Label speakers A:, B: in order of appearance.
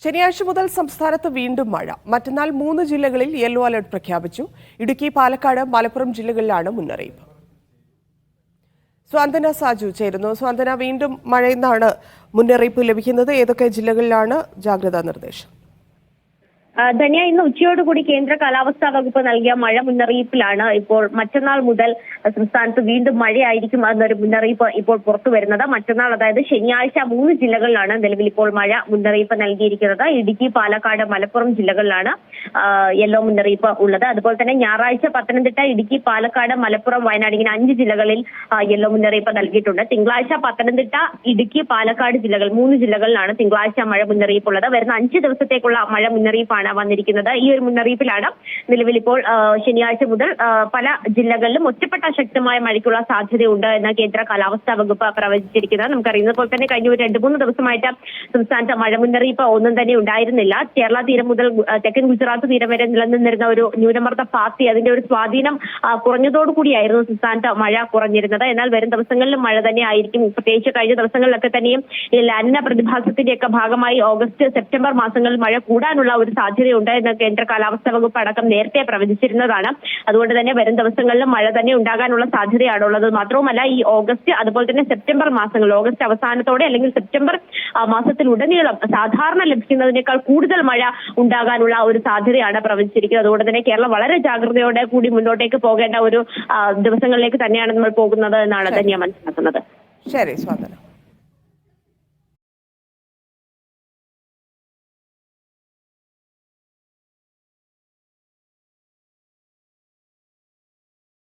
A: ശനിയാഴ്ച മുതൽ സംസ്ഥാനത്ത് വീണ്ടും മഴ. മറ്റന്നാൾ 3 ജില്ലകളിൽ യെല്ലോ അലർട്ട് പ്രഖ്യാപിച്ചു. ഇടുക്കി, പാലക്കാട്, മലപ്പുറം ജില്ലകളിലാണ് മുന്നറിയിപ്പ്. സ്വാന്തന സാജു ചേരുന്നു. സ്വാന്തന, വീണ്ടും മഴയെന്നാണ് മുന്നറിയിപ്പ് ലഭിക്കുന്നത്. ഏതൊക്കെ ജില്ലകളിലാണ് ജാഗ്രതാ നിർദ്ദേശം?
B: ധന്യ, ഇന്ന് ഉച്ചയോടുകൂടി കേന്ദ്ര കാലാവസ്ഥാ വകുപ്പ് നൽകിയ മഴ മുന്നറിയിപ്പിലാണ് ഇപ്പോൾ മറ്റന്നാൾ മുതൽ സംസ്ഥാനത്ത് വീണ്ടും മഴയായിരിക്കും എന്നൊരു മുന്നറിയിപ്പ് ഇപ്പോൾ പുറത്തു വരുന്നത്. മറ്റന്നാൾ, അതായത് ശനിയാഴ്ച 3 ജില്ലകളിലാണ് നിലവിൽ ഇപ്പോൾ മഴ മുന്നറിയിപ്പ് നൽകിയിരിക്കുന്നത്. ഇടുക്കി, പാലക്കാട്, മലപ്പുറം ജില്ലകളിലാണ് യെല്ലോ മുന്നറിയിപ്പ് ഉള്ളത്. അതുപോലെ തന്നെ ഞായറാഴ്ച പത്തനംതിട്ട, ഇടുക്കി, പാലക്കാട്, മലപ്പുറം, വയനാട് ഇങ്ങനെ 5 ജില്ലകളിൽ യെല്ലോ മുന്നറിയിപ്പ് നൽകിയിട്ടുണ്ട്. തിങ്കളാഴ്ച പത്തനംതിട്ട, ഇടുക്കി, പാലക്കാട് ജില്ലകൾ 3 ജില്ലകളിലാണ് തിങ്കളാഴ്ച മഴ മുന്നറിയിപ്പുള്ളത്. വരുന്ന 5 ദിവസത്തേക്കുള്ള മഴ മുന്നറിയിപ്പാണ് വന്നിരിക്കുന്നത്. ഈ ഒരു മുന്നറിയിപ്പിലാണ് നിലവിൽ ഇപ്പോൾ ശനിയാഴ്ച മുതൽ പല ജില്ലകളിലും ഒറ്റപ്പെട്ട ശക്തമായ മഴയ്ക്കുള്ള സാധ്യതയുണ്ട് എന്ന് കേന്ദ്ര കാലാവസ്ഥാ വകുപ്പ് പ്രവചിച്ചിരിക്കുന്നത്. നമുക്കറിയുന്നത് പോലെ തന്നെ കഴിഞ്ഞ ഒരു 2-3 ദിവസമായിട്ട് സംസ്ഥാനത്ത് മഴ മുന്നറിയിപ്പ് ഒന്നും തന്നെ ഉണ്ടായിരുന്നില്ല. കേരള തീരം മുതൽ തെക്കൻ ഗുജറാത്ത് തീരം വരെ നിലനിന്നിരുന്ന ഒരു ന്യൂനമർദ്ദ പാത്തി, അതിന്റെ ഒരു സ്വാധീനം കുറഞ്ഞതോടുകൂടിയായിരുന്നു സംസ്ഥാനത്ത് മഴ കുറഞ്ഞിരുന്നത്. എന്നാൽ വരും ദിവസങ്ങളിലും മഴ തന്നെ ആയിരിക്കും. പ്രത്യേകിച്ച് കഴിഞ്ഞ ദിവസങ്ങളിലൊക്കെ തന്നെയും ഈ ലാനിന പ്രതിഭാസത്തിന്റെയൊക്കെ ഭാഗമായി ഓഗസ്റ്റ്, സെപ്റ്റംബർ മാസങ്ങളിൽ മഴ കൂടാനുള്ള ഒരു സാധ്യതയുണ്ട് എന്ന് കേന്ദ്ര കാലാവസ്ഥാ വകുപ്പ് അടക്കം നേരത്തെ പ്രവചിച്ചിരുന്നതാണ്. അതുകൊണ്ട് തന്നെ വരും ദിവസങ്ങളിലും മഴ തന്നെ ഉണ്ടാകാനുള്ള സാധ്യതയാണുള്ളത്. മാത്രവുമല്ല, ഈ ഓഗസ്റ്റ് അതുപോലെ തന്നെ സെപ്റ്റംബർ മാസങ്ങളിൽ, ഓഗസ്റ്റ് അവസാനത്തോടെ അല്ലെങ്കിൽ സെപ്റ്റംബർ മാസത്തിലുടനീളം സാധാരണ ലഭിക്കുന്നതിനേക്കാൾ കൂടുതൽ മഴ ഉണ്ടാകാനുള്ള ഒരു സാധ്യതയാണ് പ്രവചിച്ചിരിക്കുന്നത്. അതുകൊണ്ട് തന്നെ കേരളം വളരെ ജാഗ്രതയോടെ കൂടി മുന്നോട്ടേക്ക് പോകേണ്ട ഒരു ദിവസങ്ങളിലേക്ക് തന്നെയാണ് നമ്മൾ പോകുന്നത് എന്നാണ് തന്നെ മനസ്സിലാക്കുന്നത്.
A: ശരി, സ്വാഗതം.